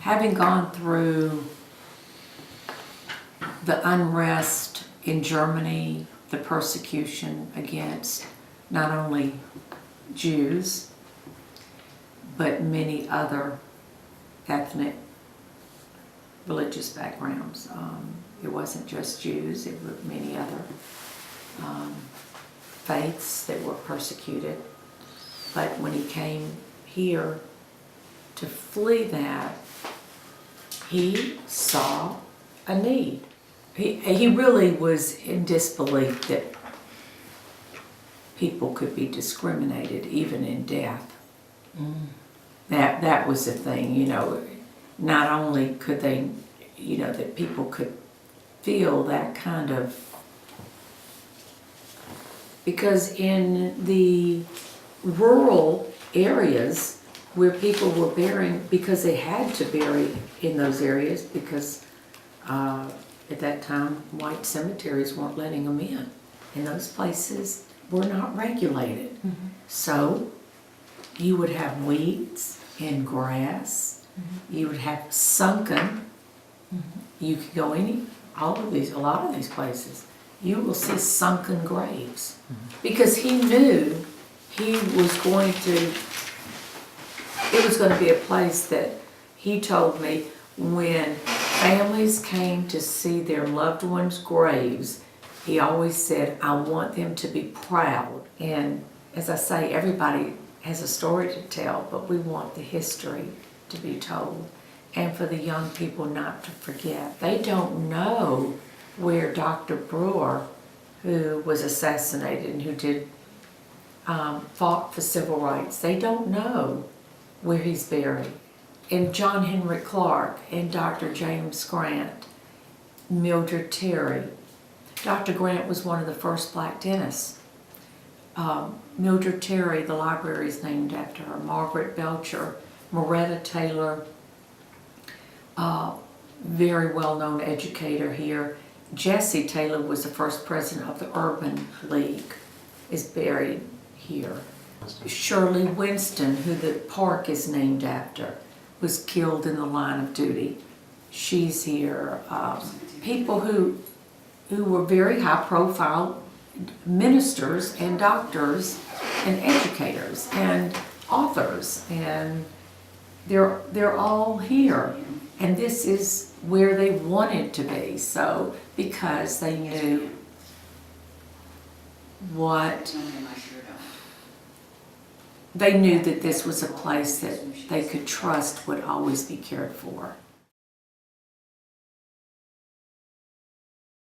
having gone through the unrest in Germany, the persecution against not only Jews, but many other ethnic religious backgrounds. It wasn't just Jews, it were many other faiths that were persecuted. But when he came here to flee that, he saw a need. He really was in disbelief that people could be discriminated even in death. That was the thing, you know. Not only could they, you know, that people could feel that kind of, because in the rural areas where people were burying, because they had to bury in those areas because at that time white cemeteries weren't letting them in, and those places were not regulated. So you would have weeds and grass, you would have sunken, you could go a lot of these places, you will see sunken graves. Because he knew he was going to, it was going to be a place that he told me when families came to see their loved ones' graves, he always said, I want them to be proud. And as I say, everybody has a story to tell, but we want the history to be told. And for the young people not to forget. They don't know where Dr. Brewer, who was assassinated and who did fought for civil rights, they don't know where he's buried. And John Henry Clark and Dr. James Grant, Mildred Terry. Dr. Grant was one of the first black dentists. Mildred Terry, the library is named after her. Margaret Belcher, Moretta Taylor, very well-known educator here. Jesse Taylor was the first president of the Urban League, is buried here. Shirley Winston, who the park is named after, was killed in the line of duty. She's here. People who were very high-profile ministers and doctors and educators and authors, and they're all here. And this is where they wanted to be, so because they knew they knew that this was a place that they could trust would always be cared for.